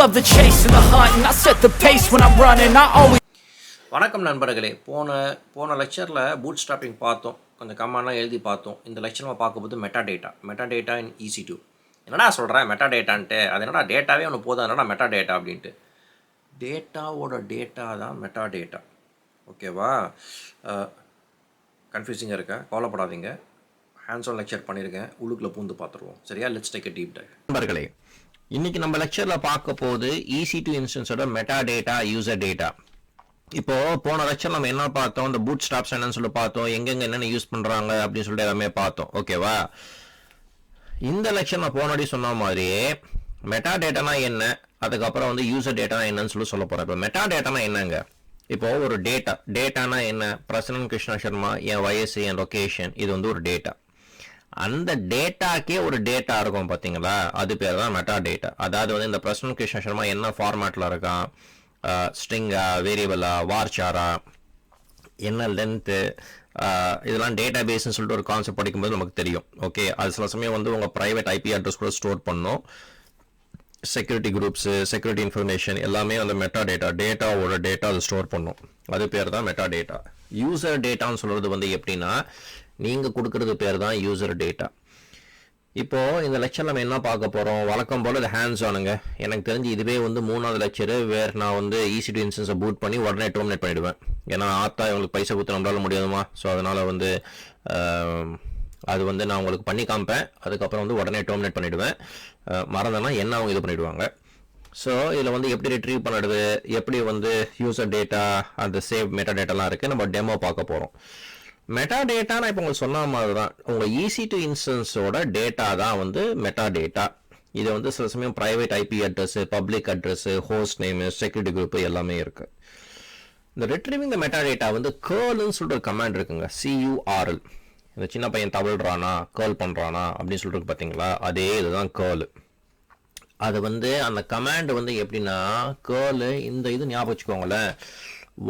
love the chase and the hunt, and I set the pace when I'm running. I always. வணக்கம் நண்பர்களே. போன லெக்சரில் boot strapping பார்த்தோம், கொஞ்சம் கமாண்ட்லாம் எழுதி பார்த்தோம். இந்த லெக்சர் நம்ம பார்க்கும்போது மெட்டா இன் EC2. என்னடா சொல்கிறேன் மெட்டா டேட்டான்ட்டு? அது என்னடா டேட்டாவே ஒன்று போதும், என்னடா மெட்டா டேட்டா அப்படின்ட்டு. டேட்டாவோட டேட்டா தான் மெட்டா டேட்டா. ஓகேவா? கன்ஃபியூசிங்காக இருக்கா? கவலைப்படாதீங்க, ஹேண்ட்ஸ் ஆன் லெக்சர் பண்ணியிருக்கேன், உள்ளுக்குள்ளே பூந்து பார்த்துருவோம். சரியா? Let's take a deep dive. நண்பர்களே, இன்றைக்கி நம்ம லெக்சரில் பார்க்க போது EC2 இன்ஸ்டன்ஸோட மெட்டா டேட்டா, யூசர் டேட்டா. இப்போது போன லெக்சர் நம்ம என்ன பார்த்தோம், இந்த பூட் ஸ்ட்ராப்ஸ் என்னன்னு சொல்லி பார்த்தோம், எங்கெங்கே என்னென்ன யூஸ் பண்ணுறாங்க அப்படின்னு சொல்லிட்டு எல்லாமே பார்த்தோம். ஓகேவா? இந்த லெக்சர் நான் போனாடி சொன்ன மாதிரியே மெட்டா டேட்டானா என்ன, அதுக்கப்புறம் வந்து யூசர் டேட்டா என்னன்னு சொல்ல போகிறேன். இப்போ மெட்டா டேட்டானா என்னங்க? இப்போ ஒரு டேட்டானா என்ன? பிரசனன் கிருஷ்ணா சர்மா, என் வயசு, என் லொக்கேஷன், இது வந்து ஒரு டேட்டா. அந்த டேட்டாக்கே ஒரு டேட்டா இருக்கும் பார்த்தீங்களா, அது பேர் தான் மெட்டா டேட்டா. அதாவது வந்து இந்த பிரசனன் கிருஷ்ணா சர்மா என்ன ஃபார்மேட்டில் இருக்கான், ஸ்ட்ரிங்கா, வேரியபிளா, வார்ச்சாரா, என்ன லென்த்து, இதெல்லாம் டேட்டா பேஸ்ன்னு சொல்லிட்டு ஒரு கான்செப்ட் படிக்கும்போது நமக்கு தெரியும். ஓகே, அது சில சமயம் வந்து உங்கள் ப்ரைவேட் IP அட்ரஸ் கூட ஸ்டோர் பண்ணணும். செக்யூரிட்டி குரூப்ஸு, செக்யூரிட்டி இன்ஃபர்மேஷன் எல்லாமே அந்த மெட்டா டேட்டாவோட டேட்டா அது ஸ்டோர் பண்ணும். அது பேர் தான் மெட்டா டேட்டா. யூசர் டேட்டான்னு சொல்கிறது வந்து எப்படின்னா, நீங்கள் கொடுக்குறது பேர் தான் யூசர் டேட்டா. இப்போது இந்த லெக்சர் நம்ம என்ன பார்க்க போகிறோம், வழக்கம் போல் இது ஹேண்ட்ஸ் ஆனுங்க. எனக்கு தெரிஞ்சு இதுவே வந்து 3வது லெக்சரு. நான் வந்து EC2 இன்ஸ்டன்ஸை பூட் பண்ணி உடனே டெர்மினேட் பண்ணிவிடுவேன். ஏன்னா ஆத்தா இவங்களுக்கு பைசா கொடுத்து நம்மளால முடியாதுமா. ஸோ அதனால் வந்து அது வந்து நான் உங்களுக்கு பண்ணி காமிப்பேன், அதுக்கப்புறம் வந்து உடனே டெர்மினேட் பண்ணிவிடுவேன். மறந்தேன்னா என்ன அவங்க இது பண்ணிவிடுவாங்க. ஸோ இதில் வந்து எப்படி ரிட்ரீவ் பண்ணுறது, எப்படி வந்து யூசர் டேட்டா, அந்த சேவ் மெட்டா டேட்டாலாம் இருக்குது, நம்ம டெமோ பார்க்க போகிறோம். மெட்டா டேட்டா நான் இப்போ உங்களுக்கு சொன்ன மாதிரி தான், உங்கள் EC2 இன்ஸ்டன்ஸோட டேட்டா தான் வந்து மெட்டா டேட்டா. இது வந்து சில சமயம் private IP address, public address, host name, security group எல்லாமே இருக்குது. இந்த ரிட்ரீவிங் த மெட்டா டேட்டா வந்து கேர்ள்னு சொல்லிட்டு ஒரு கமாண்ட் இருக்குங்க, CURL. இந்த சின்ன பையன் தவழ்றானா, கேர்ள் பண்ணுறானா அப்படின்னு சொல்லிட்டு பார்த்தீங்களா, அதே இதுதான் கேர்ள். அது வந்து அந்த கமாண்ட் வந்து எப்படின்னா, கேர்ள் இந்த இது ஞாபகம் வச்சுக்கோங்களேன்,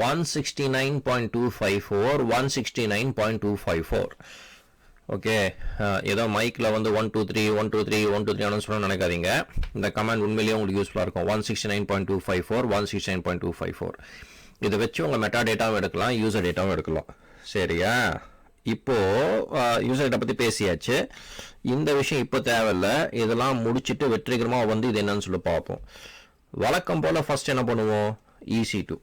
169.254 169.254. ஓகே, ஏதோ மைக்கில் வந்து 123 123 123 சொல்ல நினைக்காதீங்க. இந்த கமாண்ட் உண்மையிலேயே உங்களுக்கு யூஸ்ஃபுல்லாக இருக்கும். 169.254 169.254. இதை வச்சு உங்கள் மெட்டா டேட்டாவும் எடுக்கலாம், யூசர் டேட்டாவும் எடுக்கலாம். சரியா? இப்போது யூசர் டேட்டா பற்றி பேசியாச்சு. இந்த விஷயம் இப்போ தேவையில்லை, இதெல்லாம் முடிச்சுட்டு வெற்றிகரமாக வந்து இது என்னன்னு சொல்லி பார்ப்போம். வழக்கம் போல் ஃபஸ்ட் என்ன பண்ணுவோம், EC2.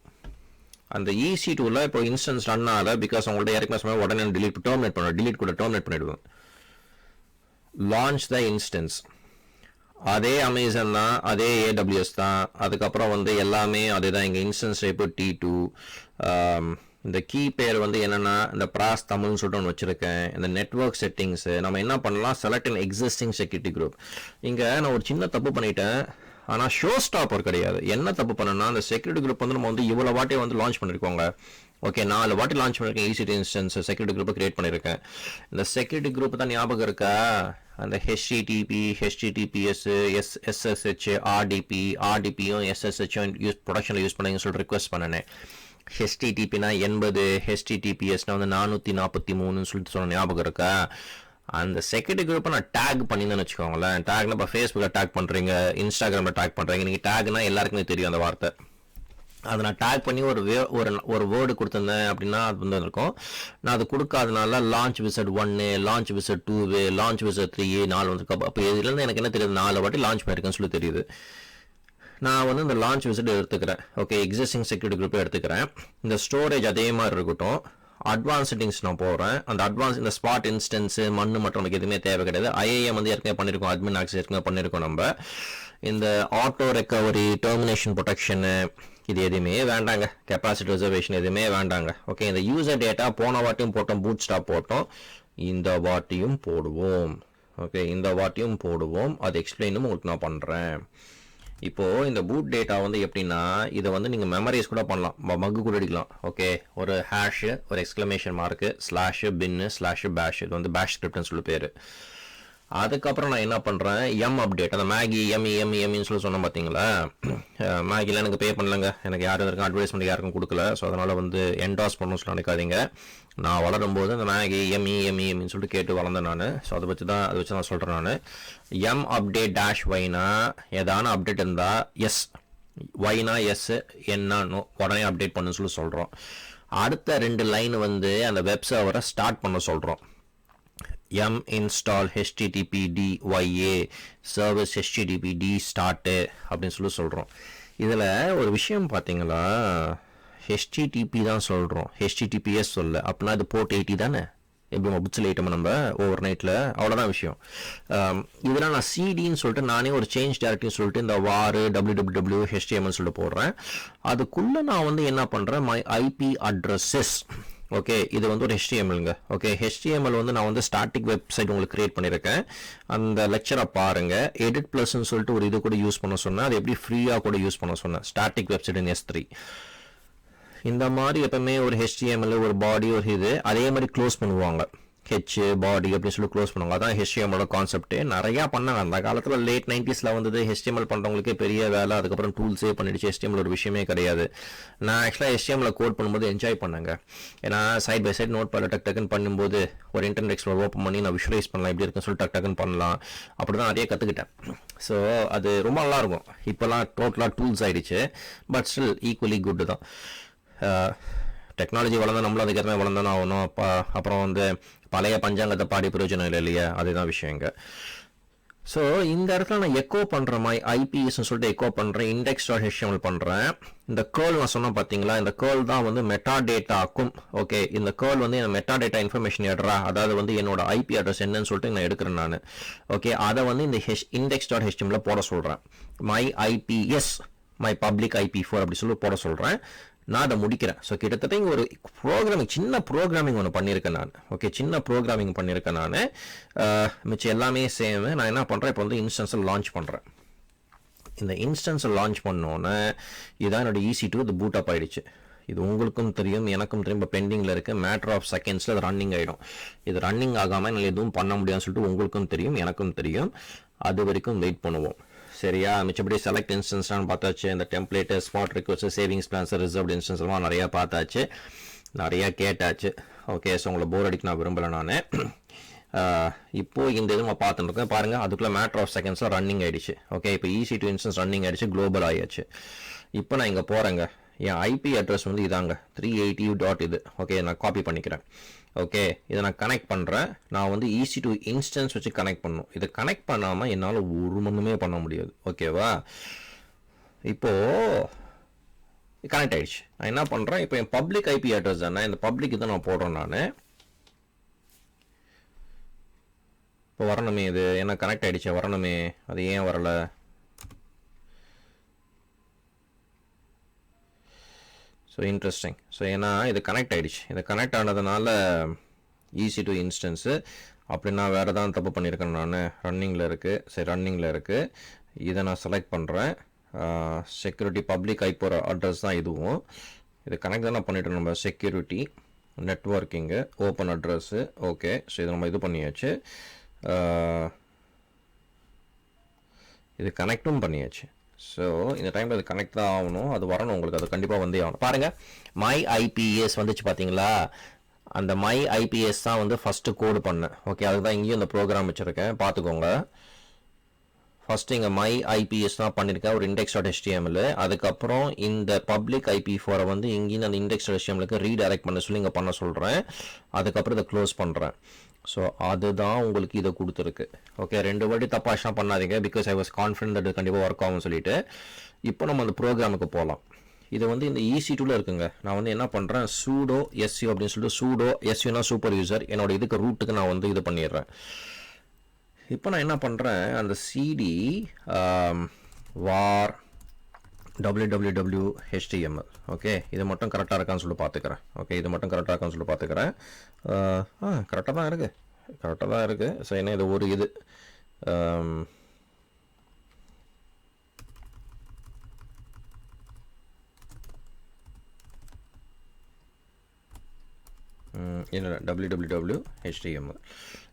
அந்த EC2ல இப்போ இன்ஸ்டன்ஸ் ரன் ஆகல, பிகாஸ் உங்கள்ட்ட ஏற்கனவே சொன்னால் உடனே டெர்மினேட் பண்ணிடுவேன். Launch the instance. அதே அமேசான் தான், அதே AWS தான், அதுக்கப்புறம் வந்து எல்லாமே அதே தான். இங்கே இன்ஸ்டன்ஸ் டைப்பு T2. இந்த கீ பேர் வந்து என்னென்னா, இந்த ப்ராஸ் தமிழ்னு சொல்லிட்டு ஒன்று வச்சுருக்கேன். இந்த நெட்வொர்க் செட்டிங்ஸு நம்ம என்ன பண்ணலாம், select an existing security group. இங்கே நான் ஒரு சின்ன தப்பு பண்ணிட்டேன், ஆனால் ஷோ ஸ்டாப்பர் கிடையாது. என்ன தப்பு பண்ணேன்னா, அந்த செக்யூரிட்டி குரூப் வந்து நம்ம வந்து இவ்வளோ வாட்டி வந்து லான்ச் பண்ணியிருக்கோங்க. ஓகே, 4 வாட்டி லான்ச் பண்ணியிருக்கேன் EC2 இன்ஸ்டன்ஸ் செக்யூரிட்டி குரூப்பை கிரியேட் பண்ணியிருக்கேன். இந்த செக்யூரிட்டி குரூப் தான் ஞாபகம் இருக்கா, அந்த HTTP, HTTPS, SSH, RDPயும் SSHம் ப்ரொடக்ஷனில் யூஸ் பண்ணுங்கன்னு சொல்லிட்டு ரிக்வெஸ்ட் பண்ணினேன். HTTPனா 80, HTTPSனா வந்து 443 சொல்லிட்டு சொன்ன ஞாபகம் இருக்கா? அந்த செக்யூரிட்டி குரூப்பை நான் டேக் பண்ணியிருந்தேன்னு வச்சுக்கோங்களேன். டேக்னா இப்போ ஃபேஸ்புக்கில் டேக் பண்ணுறீங்க, இன்ஸ்டாகிராமில் டேக் பண்ணுறீங்க. நீங்கள் டேக்னா எல்லாருக்குமே தெரியும் அந்த வார்த்தை. அதை நான் டேக் பண்ணி ஒரு வேர்டு கொடுத்துருந்தேன் அப்படின்னா அது வந்து இருக்கும். நான் அது கொடுக்காதனால launch wizard 1, launch wizard 2, launch wizard 3, 4 வந்துருக்கு. அப்போ இதுலேருந்து எனக்கு என்ன தெரியுது, 4 வாட்டி லான்ச் பண்ணியிருக்கேன்னு சொல்லி தெரியுது. நான் வந்து இந்த லான்ச் விசிட் எடுத்துக்கிறேன். ஓகே, எக்ஸிஸ்டிங் செக்யூரிட்டி குரூப்பை எடுத்துக்கிறேன். இந்த ஸ்டோரேஜ் அதே மாதிரி இருக்கட்டும். அட்வான்ஸ் செட்டிங்ஸ் நான் போகிறேன். அந்த அட்வான்ஸ் இந்த ஸ்பாட் இன்ஸ்டன்ஸு மண்ணு மற்றும் நமக்கு எதுவுமே தேவை கிடையாது. IAM வந்து ஏற்கனவே பண்ணியிருக்கோம், அட்மின் ஆக்சஸ் ஏற்கனவே பண்ணியிருக்கோம். நம்ம இந்த ஆட்டோ ரெக்கவரி, டெர்மினேஷன் ப்ரொடெக்ஷனு இது எதுவுமே வேண்டாங்க. கெப்பாசிட்டி ரிசர்வேஷன் எதுவுமே வேண்டாங்க. ஓகே, இந்த யூசர் டேட்டா போன வாட்டியும் போட்டோம், பூட் ஸ்டாப் போட்டோம், இந்த வாட்டியும் போடுவோம். ஓகே, இந்த வாட்டியும் போடுவோம். அது எக்ஸ்பிளைனும் உங்களுக்கு நான் பண்ணுறேன். இப்போது இந்த பூட் டேட்டா வந்து எப்படின்னா, இதை வந்து நீங்கள் மெமரைஸ் கூட பண்ணலாம், மக்கு கூட அடிக்கலாம். ஓகே, ஒரு ஹேஷு, ஒரு எக்ஸ்க்ளமேஷன் மார்க்கு, ஸ்லாஷு, பின்னு, ஸ்லாஷு, பேஷ். இது வந்து பேஷ் ஸ்கிரிப்ட்னு சொல்லி பேர். அதுக்கப்புறம் நான் என்ன பண்ணுறேன், அப்டேட், அந்த மேகி எம்இன்னு சொல்லி சொன்னேன் பார்த்தீங்களா. மேகிலாம் எனக்கு பே பண்ணலங்க, எனக்கு யாரும் இருக்கும் அட்வர்டைஸ்மெண்ட் யாருக்கும் கொடுக்கல. ஸோ அதனால் வந்து என்டாஸ் பண்ணணும்னு சொல்லி நினைக்காதீங்க. நான் வளரும்போது அந்த மேகி எம்இன்னு சொல்லிட்டு கேட்டு வளர்ந்தேன் நான். ஸோ அதை வச்சு நான் சொல்கிறேன். நான் அப்டேட் -வைனா ஏதான அப்டேட் இருந்தால் எஸ் ஒய்னா எஸ், என்ன நோ, உடனே அப்டேட் பண்ணு சொல்கிறோம். அடுத்த 2 லைன் வந்து அந்த வெப் சர்வரை ஸ்டார்ட் பண்ண சொல்கிறோம். m install http dya service http d start அப்படின்னு சொல்கிறோம். இதில் ஒரு விஷயம் பார்த்தீங்களா, http தான் சொல்கிறோம், https சொல்ல. அப்படின்னா இது போர்ட் 80 தானே, எப்படி நம்ம புட்ஸில் ஐட்டம் நம்ம ஓவர் நைட்டில், அவ்வளோதான் விஷயம். இதெல்லாம் நான் சிடின்னு சொல்லிட்டு நானே ஒரு சேஞ்ச் டேரக்டரின்னு சொல்லிட்டு இந்த வார் www HTML சொல்லிட்டு போடுறேன். அதுக்குள்ளே நான் வந்து என்ன பண்ணுறேன், மை ஐபி அட்ரஸஸ். ஓகே, இது வந்து ஒரு HTMLங்க. ஓகே, HTML வந்து நான் வந்து ஸ்டாட்டிக் வெப்சைட் உங்களுக்கு கிரியேட் பண்ணியிருக்கேன். அந்த லெக்சரை பாருங்கள். எடிட் ப்ளஸ்ன்னு சொல்லிட்டு ஒரு இது கூட யூஸ் பண்ண சொன்னேன். அது எப்படி ஃப்ரீயாக கூட யூஸ் பண்ண சொன்னேன். ஸ்டாட்டிக் வெப்சைட் இன் S3. இந்த மாதிரி எப்பவுமே ஒரு HTML ஒரு பாடி ஒரு இது அதே மாதிரி க்ளோஸ் பண்ணுவாங்க. ஹெச் பாடி அப்படின்னு சொல்லி க்ளோஸ் பண்ணுவாங்க. அதான் HTML கான்செப்ட்டு. நிறையா பண்ணாங்க அந்த காலத்தில். லேட் 90s வந்தது HTML பண்ணுறவங்களுக்கே பெரிய வேலை. அதுக்கப்புறம் டூல்ஸே பண்ணிடுச்சு. HTML ஒரு விஷயமே கிடையாது. நான் ஆக்சுவலாக HTML கோட் பண்ணும்போது என்ஜாய் பண்ணேங்க. ஏன்னா சைட் பை சைட் நோட் பண்ண டக்குன்னு பண்ணும்போது ஒரு இன்டர்நெட் எக்ஸ்ப்ளோரர் ஓப்பன் பண்ணி நான் விஷுவலைஸ் பண்ணலாம், எப்படி இருக்குன்னு சொல்லி டக்குன்னு பண்ணலாம். அப்படி தான் நிறைய கற்றுக்கிட்டேன். ஸோ அது ரொம்ப நல்லாயிருக்கும். இப்போலாம் டோட்டலாக டூல்ஸ் ஆகிடுச்சு. பட் ஸ்டில் ஈக்குவலி குட்டு தான். டெக்னாலஜி வளர்ந்தா நம்மளும் அதுக்கேற்ற மாதிரி வளர்ந்தானே ஆகணும். அப்புறம் வந்து பழைய பஞ்சாங்கத்தை பாடி பிரயோஜனம் இல்லை இல்லையா, அதுதான் விஷயங்க. ஸோ இந்த இடத்துல நான் எக்கோ பண்ணுற மாதிரி ஐபிஎஸ்ன்னு சொல்லிட்டு எக்கோ பண்ணுறேன், index.html பண்ணுறேன். இந்த கேர்ள் நான் சொன்னேன் பார்த்தீங்களா, இந்த கேர்ள் தான் வந்து மெட்டா டேட்டாக்கும். ஓகே, இந்த கேர்ள் வந்து என் மெட்டா டேட்டா இன்ஃபர்மேஷன் எடுறா, அதாவது வந்து என்னோட ஐபி அட்ரஸ் என்னன்னு சொல்லிட்டு நான் எடுக்கிறேன் நான். ஓகே, அதை வந்து இந்த index.html போட சொல்கிறேன். My IPS my public IP4 அப்படி சொல்லி போட சொல்கிறேன். நான் அதை முடிக்கிறேன். ஸோ கிட்டத்தட்ட இங்கே ஒரு ப்ரோக்ராமிங், சின்ன ப்ரோக்ராமிங் ஒன்று பண்ணியிருக்கேன் நான். ஓகே, சின்ன ப்ரோக்ராமிங் பண்ணியிருக்கேன் நான். மிச்சம் எல்லாமே சேம். நான் என்ன பண்ணுறேன், இப்போ வந்து இன்ஸ்டன்ஸை லான்ச் பண்ணுறேன். இந்த இன்ஸ்டன்ஸை லான்ச் பண்ணோன்னே இதான் என்னோட EC2 இது பூட் அப் ஆகிடுச்சு. இது உங்களுக்கும் தெரியும், எனக்கும் தெரியும். இப்போ பெண்டிங்கில் இருக்குது. மேட்டர் ஆஃப் செகண்ட்ஸில் அது ரன்னிங் ஆகிடும். இது ரன்னிங் ஆகாமல் என்னால் எதுவும் பண்ண முடியாதுன்னு சொல்லிட்டு உங்களுக்கும் தெரியும், எனக்கும் தெரியும். அது வரைக்கும் வெயிட் பண்ணுவோம். சரியா, மிச்சப்படி செலக்ட் இன்ஸ்டன்ஸ்லாம் பார்த்தாச்சு. இந்த template, spot request, savings plans, reserved இன்ஸ்டன்ஸ்லாம் நிறையா பார்த்தாச்சு, நிறையா கேட்டாச்சு. ஓகே, ஸோ உங்களை போர் அடிக்க நான் விரும்பலை நான். இப்போது இந்த இது நம்ம பார்த்துருக்கேன் பாருங்கள். அதுக்குள்ளே மேட்டர் ஆஃப் செகண்ட்ஸாக ரன்னிங் ஆகிடுச்சு. ஓகே, இப்போ EC2 இன்ஸ்டன்ஸ் ரன்னிங் ஆகிடுச்சு, குளோபல் ஆகிடுச்சு. இப்போ நான் இங்கே போகிறேங்க. என் ஐபி அட்ரஸ் வந்து இதாங்க 380 இது. ஓகே, நான் காப்பி பண்ணிக்கிறேன். ஓகே, இதை நான் கனெக்ட் பண்ணுறேன். நான் வந்து EC2 இன்ஸ்டன்ஸ் வச்சு கனெக்ட் பண்ணணும். இதை கனெக்ட் பண்ணாமல் என்னால் ஒரு மண்ணுமே பண்ண முடியாது. ஓகேவா, இப்போது கனெக்ட் ஆகிடுச்சு. நான் என்ன பண்ணுறேன், இப்போ என் பப்ளிக் ஐபி அட்ரஸ் தானே, இந்த பப்ளிக் இதை நான் போடுறேன் நான். இப்போ வரணுமே, இது என்ன கனெக்ட் ஆகிடுச்சு, வரணுமே, அது ஏன் வரலை? So interesting. ஸோ ஏன்னா இது கனெக்ட் ஆகிடுச்சு. இது கனெக்ட் ஆனதுனால EC2 இன்ஸ்டன்ஸு. அப்படின்னா வேறு தான் தப்பு பண்ணியிருக்கேன் நான். ரன்னிங்கில் இருக்குது. சரி, ரன்னிங்கில் இருக்குது. இதை நான் செலக்ட் பண்ணுறேன். செக்யூரிட்டி பப்ளிக் ஐபி அட்ரஸ் தான் இதுவும். இது கனெக்ட் தான் பண்ணிவிட்டோம் நம்ம. செக்யூரிட்டி நெட்வொர்க்கிங்கு ஓப்பன் அட்ரஸ்ஸு. ஓகே, ஸோ இதை நம்ம இது பண்ணியாச்சு. இது கனெக்டும் பண்ணியாச்சு. ஸோ இந்த டைமில் அது கனெக்ட் தான் ஆகணும். அது வரணும் உங்களுக்கு, அது கண்டிப்பாக வந்தே ஆகணும். பாருங்கள், மை ஐபிஎஸ் வந்துச்சு பார்த்தீங்களா. அந்த மை ஐபிஎஸ் தான் வந்து ஃபஸ்ட்டு கோடு பண்ணேன். ஓகே, அதுக்கு தான் இங்கேயும் இந்த ப்ரோக்ராம் வச்சுருக்கேன், பார்த்துக்கோங்க. ஃபஸ்ட்டு இங்கே மை ஐபிஎஸ் தான் பண்ணியிருக்கேன், ஒரு index.html. அதுக்கப்புறம் இந்த பப்ளிக் IP4 வந்து இங்கேயும் அந்த index.htmlக்கு ரீடைரக்ட் பண்ண சொல்லி இங்கே பண்ண சொல்கிறேன். அதுக்கப்புறம் இதை க்ளோஸ் பண்ணுறேன். ஸோ அதுதான் உங்களுக்கு இதை கொடுத்துருக்கு. ஓகே, 2 வாட்டி தப்பாச்சுனா பண்ணாதீங்க. Because I was confident that கண்டிப்பாக ஒர்க் ஆகும்னு சொல்லிட்டு. இப்போ நம்ம அந்த ப்ரோக்ராமுக்கு போகலாம். இது வந்து இந்த EC2ல இருக்குங்க. நான் வந்து என்ன பண்ணுறேன், sudo su அப்படின்னு சொல்லிட்டு, sudo suனா சூப்பர் யூசர், என்னோட இதுக்கு ரூட்டுக்கு நான் வந்து இது பண்ணிடுறேன். இப்போ நான் என்ன பண்ணுறேன், அந்த cd var www HTML. Okay, இது மட்டும் கரெக்டாக இருக்கான்னு சொல்லி பார்த்துக்கிறேன். ஓகே, இது மட்டும் கரெக்டாக இருக்கான்னு சொல்லி பார்த்துக்கிறேன். கரெக்டாக தான் இருக்குது, கரெக்டாக தான் இருக்குது. ஸோ என்ன இது ஒரு இது என்னோட www HTML.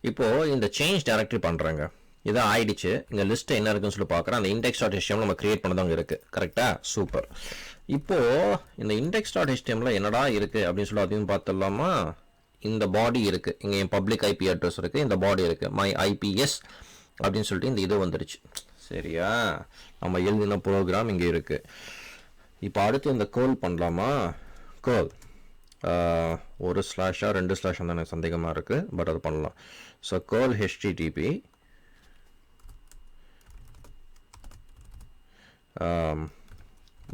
இப்போது இந்த சேஞ்ச் டைரக்டரி பண்ணுறேங்க. இதான் ஆயிடுச்சு. இங்கே லிஸ்ட்டு என்ன இருக்குன்னு சொல்லி பார்க்குறேன். அந்த index.html நம்ம கிரியேட் பண்ணதாங்க இருக்குது. கரெக்டாக, சூப்பர். இப்போது இந்த index.html என்னடா இருக்குது அப்படின்னு சொல்லி அதையும் பார்த்துடலாமா. இந்த பாடி இருக்குது, இங்கே என் பப்ளிக் ஐபி அட்ரஸ் இருக்குது, இந்த பாடி இருக்குது, மை ஐபிஎஸ் அப்படின்னு சொல்லிட்டு இந்த இது வந்துடுச்சு. சரியா? நம்ம எழுதின ப்ரோக்ராம் இங்கே இருக்குது. இப்போ அடுத்து இந்த கேர்ள் பண்ணலாமா? கேர்ள் ஒரு ஸ்லாஷாக 2 ஸ்லாஷ் வந்து எனக்கு சந்தேகமாக இருக்குது, பட் அது பண்ணலாம். So girl HTTP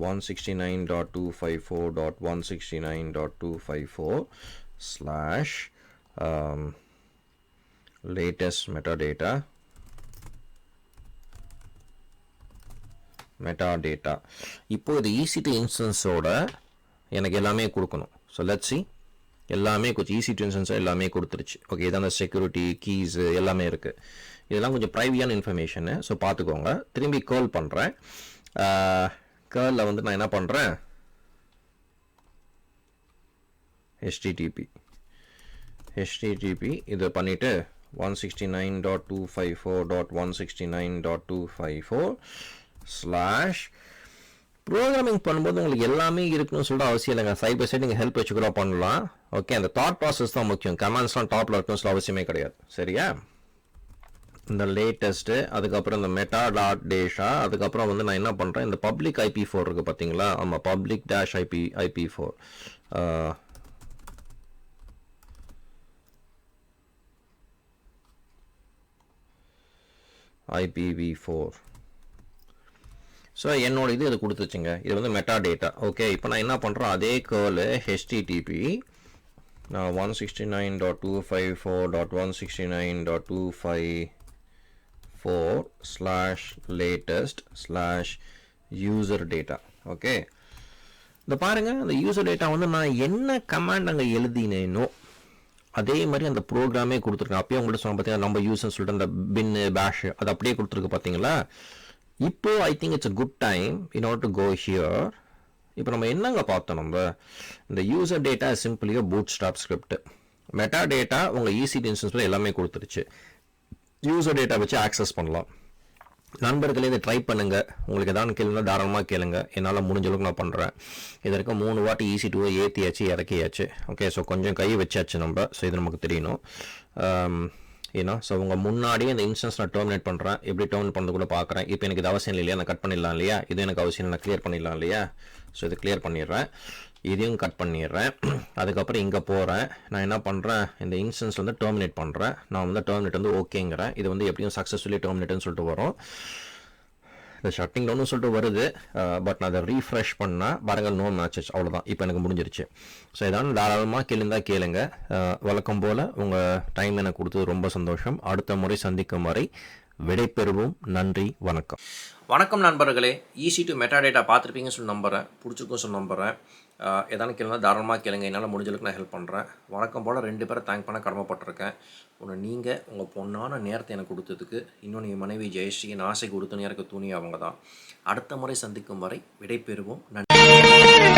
169.254.169.254 slash latest metadata இப்போ இது EC2 இன்ஸ்டன்ஸோட எனக்கு எல்லாமே கொடுக்கணும். ஸோ லெட்ஸ் see, எல்லாமே கொஞ்சம் EC2 இன்ஸ்டன்ஸ் எல்லாமே கொடுத்துருச்சு. ஓகே, இதான் அந்த செக்யூரிட்டி கீஸு எல்லாமே இருக்குது. இதெல்லாம் கொஞ்சம் ப்ரைவேட்டான இன்ஃபர்மேஷனு. ஸோ பார்த்துக்கோங்க. திரும்பி கால் பண்ணுறேன். கேர்ளில் வந்து நான் என்ன பண்ணுறேன், HTTP இதை பண்ணிவிட்டு 169.254.169.254 ஸ்லாஷ் ப்ரோக்ராமிங் பண்ணும்போது உங்களுக்கு எல்லாமே இருக்குன்னு சொல்லிட்டு அவசியம் இல்லைங்க. சைட் பை சைட் நீங்கள் ஹெல்ப் வச்சு கூட பண்ணலாம். ஓகே, அந்த தாட் ப்ராசஸ் தான் முக்கியம். கமெண்ட்ஸ்லாம் டாப்பில் இருக்குன்னு சொல்ல அவசியமே கிடையாது. சரியா? இந்த லேட்டஸ்ட்டு, அதுக்கப்புறம் இந்த மெட்டா டாட் டேஷா, அதுக்கப்புறம் வந்து நான் என்ன பண்ணுறேன், இந்த பப்ளிக் IP4 இருக்குது பார்த்தீங்களா? ஆமாம், public dash IP4 IPv4. So என்னோட இது கொடுத்துச்சுங்க. இது வந்து மெட்டா டேட்டா. ஓகே, இப்போ நான் என்ன பண்ணுறேன், அதே girl HTTP 169.254.169.254 slash latest slash user data. Okay, இந்த பாருங்கள், அந்த யூசர் டேட்டா வந்து நான் என்ன கமாண்ட் அங்கே எழுதினேனோ அதே மாதிரி அந்த ப்ரோக்ராமே கொடுத்துருக்கேன். அப்பயே உங்கள்கிட்ட சொன்ன பார்த்தீங்கன்னா, நம்ம யூஸ்ன்னு சொல்லிட்டு அந்த பின்னு பேஷ் அது அப்படியே கொடுத்துருக்கு பார்த்தீங்களா? இப்போ I think it's a good time in order to go here. இப்போ நம்ம என்னங்க பார்த்தோம், நம்ம இந்த user data simply bootstrap script. Meta data உங்கள் EC2 இன்ஸ்டன்ஸில் எல்லாமே கொடுத்துருச்சு. யூசர் டேட்டா வச்சு ஆக்சஸ் பண்ணலாம். நண்பர்களே, இதை ட்ரை பண்ணுங்கள். உங்களுக்கு எதாவது கேளுங்க, தாராளமாக கேளுங்க. என்னால் முடிஞ்ச அளவுக்கு நான் பண்ணுறேன். இதற்கு 3 வாட்டி EC2 ஏற்றியாச்சு, இறக்கியாச்சு. ஓகே, ஸோ கொஞ்சம் கை வச்சாச்சு நம்ம. ஸோ இது நமக்கு தெரியணும். ஏன்னா ஸோ உங்கள் முன்னாடியே இந்த இன்ஸ்டன்ஸ் நான் டெர்மினேட் பண்ணுறேன். எப்படி டெர்மினேட் பண்ணுறது கூட பார்க்குறேன். இப்போ எனக்கு இது அவசியம் இல்லையா, நான் கட் பண்ணிடலாம் இல்லையா? இது எனக்கு அவசியம் இல்லை, நான் கிளியர் பண்ணிடலாம் இல்லையா? ஸோ இது கிளியர் பண்ணிடுறேன், இதையும் கட் பண்ணிடுறேன். அதுக்கப்புறம் இங்கே போகிறேன். நான் என்ன பண்ணுறேன், இந்த இன்ஸ்டன்ஸ் வந்து டெர்மினேட் பண்ணுறேன். நான் வந்து டெர்மினேட் வந்து ஓகேங்கிறேன். இது வந்து எப்படியும் சக்ஸஸ்ஃபுல்லி டெர்மினேட்னு சொல்லிட்டு வரும். இந்த ஷட்டிங் டவுன்னு சொல்லிட்டு வருது. பட் நான் அதை ரீஃப்ரெஷ் பண்ணால் பாருங்கள், நோ மேட்சஸ், அவ்வளோதான். இப்போ எனக்கு முடிஞ்சிருச்சு. ஸோ இதான் தாராளமாக கேளுங்க. வழக்கம் போல் உங்கள் டைம் எனக்கு கொடுத்தது ரொம்ப சந்தோஷம். அடுத்த முறை சந்திக்கும் வரை விடைபெறுவோம். நன்றி, வணக்கம். வணக்கம் நண்பர்களே. EC2 மெட்டாடேட்டா பார்த்துருப்பீங்கன்னு சொல்லி நம்புகிறேன். பிடிச்சிருக்குன்னு சொல்லி நம்புகிறேன். எதானு கேளுங்க, தாராளமாக கேளுங்க. என்னால் முடிஞ்சளவுக்கு நான் ஹெல்ப் பண்ணுறேன். வழக்கம் போல் 2 பேரை தேங்க் பண்ண கடமைப்பட்டிருக்கேன். ஒன்று நீங்கள் உங்கள் பொண்ணான நேரத்தை எனக்கு கொடுத்ததுக்கு, இன்னொன்று என் மனைவி ஜெயஸ்ரீ என் ஆசை கொடுத்து எனக்கு துணி அவங்க தான். அடுத்த முறை சந்திக்கும் வரை விடைபெறுவோம். நன்றி.